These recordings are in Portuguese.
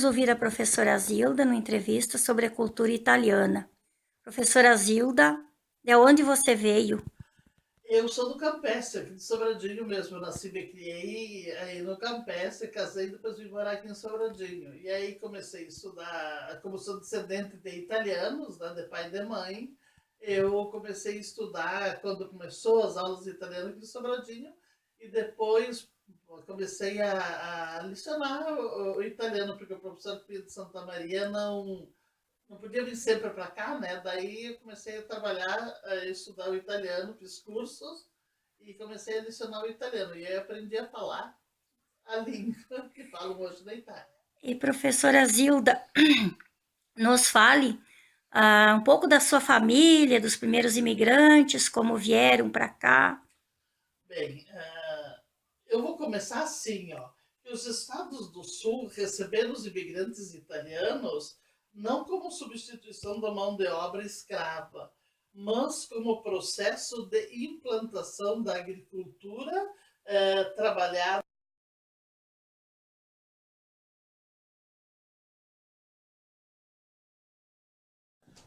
Vamos ouvir a professora Zilda numa entrevista sobre a cultura italiana. Professora Zilda, de onde você veio? Eu sou do Campestre, aqui de Sobradinho mesmo. Eu nasci e me criei aí no Campestre, casei e depois vim morar aqui em Sobradinho. E aí comecei a estudar, como sou descendente de italianos, né, de pai e de mãe, eu comecei a estudar quando começou as aulas de italiano aqui em Sobradinho e depois comecei a lecionar o italiano, porque o professor Pio de Santa Maria não podia vir sempre para cá, né? Daí eu comecei a trabalhar, a estudar o italiano, fiz cursos e comecei a lecionar o italiano. E aí aprendi a falar a língua que falam hoje na Itália. E professora Zilda, nos fale um pouco da sua família, dos primeiros imigrantes, como vieram para cá. Bem, eu vou começar assim, ó. Os estados do sul receberam os imigrantes italianos não como substituição da mão de obra escrava, mas como processo de implantação da agricultura trabalhada.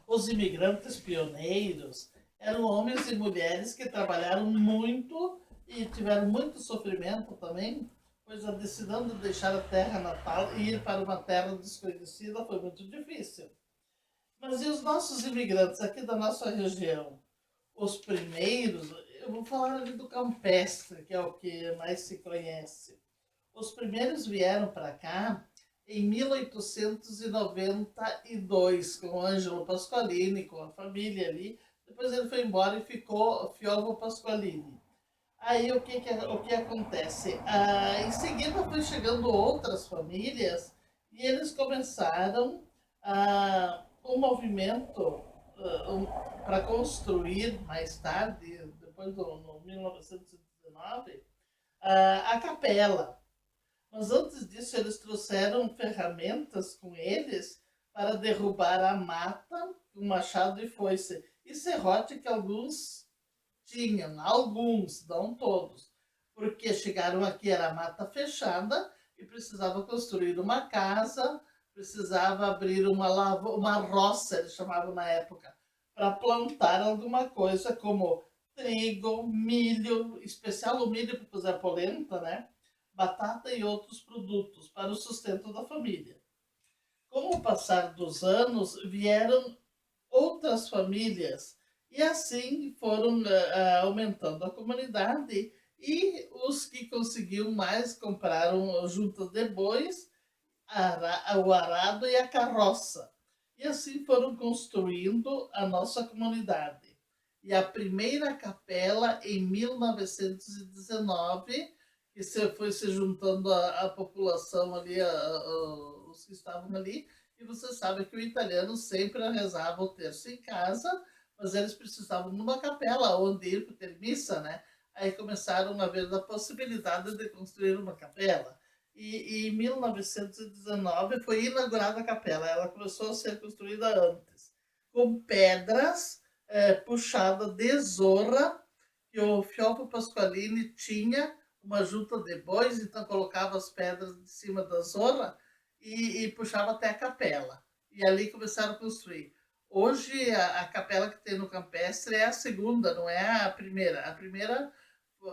Os imigrantes pioneiros eram homens e mulheres que trabalharam muito e tiveram muito sofrimento também, pois a decisão de deixar a terra natal e ir para uma terra desconhecida foi muito difícil. Mas e os nossos imigrantes aqui da nossa região? Os primeiros, eu vou falar ali do campestre, que é o que mais se conhece. Os primeiros vieram para cá em 1892 com o Ângelo Pasqualini, com a família ali. Depois ele foi embora e ficou Fiovo Pasqualini. Aí o que acontece? Em seguida foi chegando outras famílias e eles começaram um movimento para construir mais tarde, depois do no 1919, a capela. Mas antes disso, eles trouxeram ferramentas com eles para derrubar a mata, com machado e foice. E serrote que alguns tinham, alguns, não todos. Porque chegaram aqui, era mata fechada, e precisava construir uma casa, precisava abrir uma roça, eles chamavam na época, para plantar alguma coisa como trigo, milho, especial o milho para fazer a polenta, né? Batata e outros produtos para o sustento da família. Com o passar dos anos, vieram outras famílias e assim foram aumentando a comunidade e os que conseguiam mais compraram juntas de bois, o arado e a carroça. E assim foram construindo a nossa comunidade. E a primeira capela em 1919, que foi se juntando a população ali, os que estavam ali, e você sabe que o italiano sempre rezava o terço em casa, mas eles precisavam de uma capela onde ir para ter missa, né? Aí começaram a ver a possibilidade de construir uma capela. E em 1919 foi inaugurada a capela. Ela começou a ser construída antes, com pedras puxadas de zorra, que o Fiopo Pasqualini tinha uma junta de bois, então colocava as pedras de cima da zorra e puxava até a capela. E ali começaram a construir. Hoje, a capela que tem no Campestre é a segunda, não é a primeira. A primeira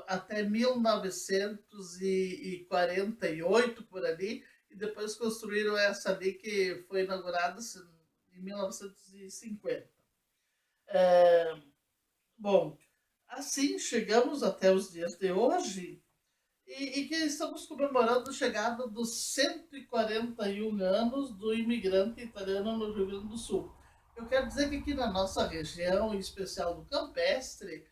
até 1948, por ali, e depois construíram essa ali que foi inaugurada em 1950. É, bom, assim chegamos até os dias de hoje e que estamos comemorando a chegada dos 141 anos do imigrante italiano no Rio Grande do Sul. Eu quero dizer que aqui na nossa região, em especial do Campestre,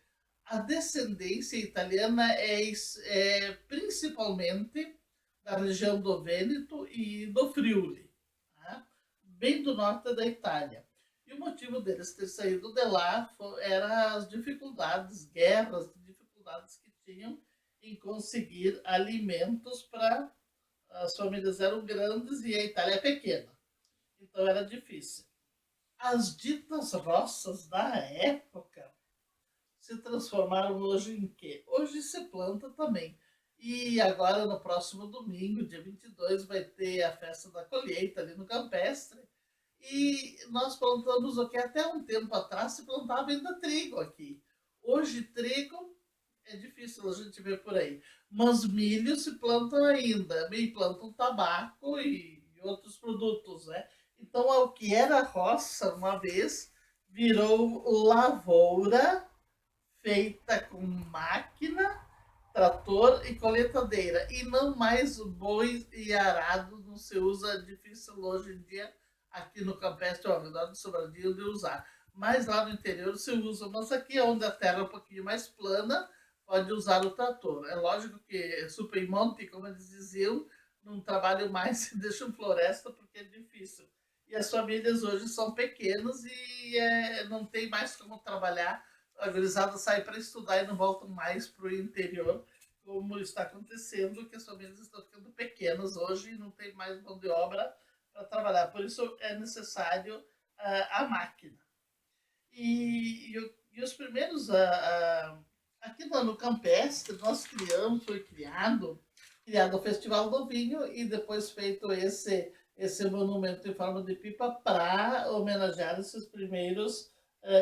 a descendência italiana é principalmente da região do Vêneto e do Friuli, né? Bem do norte da Itália. E o motivo deles ter saído de lá era as dificuldades, guerras, dificuldades que tinham em conseguir alimentos para as famílias eram grandes e a Itália é pequena, então era difícil. As ditas roças da época se transformaram hoje em quê? Hoje se planta também. E agora, no próximo domingo, dia 22, vai ter a festa da colheita ali no Campestre. E nós plantamos o que até um tempo atrás se plantava ainda trigo aqui. Hoje, trigo é difícil a gente ver por aí. Mas milho se plantam ainda. E plantam tabaco e outros produtos, né? Então, o que era roça uma vez virou lavoura feita com máquina, trator e colheitadeira. E não mais o boi e arado não se usa, difícil hoje em dia aqui no Campestre, ao redor do Sobradinho, de usar. Mas lá no interior se usa, mas aqui onde a terra é um pouquinho mais plana, pode usar o trator. É lógico que supermonte, como eles diziam, não trabalham mais e deixam floresta porque é difícil. E as famílias hoje são pequenas e não tem mais como trabalhar. A gurizada sai para estudar e não voltam mais para o interior, como está acontecendo, que as famílias estão ficando pequenas hoje e não tem mais mão de obra para trabalhar. Por isso é necessário a máquina. E os primeiros, aqui no Campestre, nós criamos, foi criado o Festival do Vinho e depois feito esse monumento em forma de pipa para homenagear esses primeiros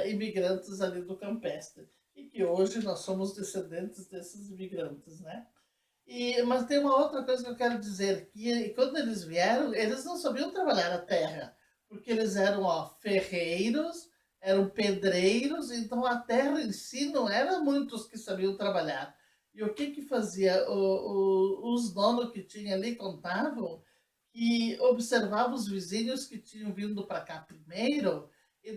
imigrantes ali do Campestre. E que hoje nós somos descendentes desses imigrantes, né? Mas tem uma outra coisa que eu quero dizer, que quando eles vieram, eles não sabiam trabalhar a terra, porque eles eram ferreiros, eram pedreiros, então a terra em si não era muitos que sabiam trabalhar. E o que fazia? Os donos que tinha ali contavam que observavam os vizinhos que tinham vindo para cá primeiro, e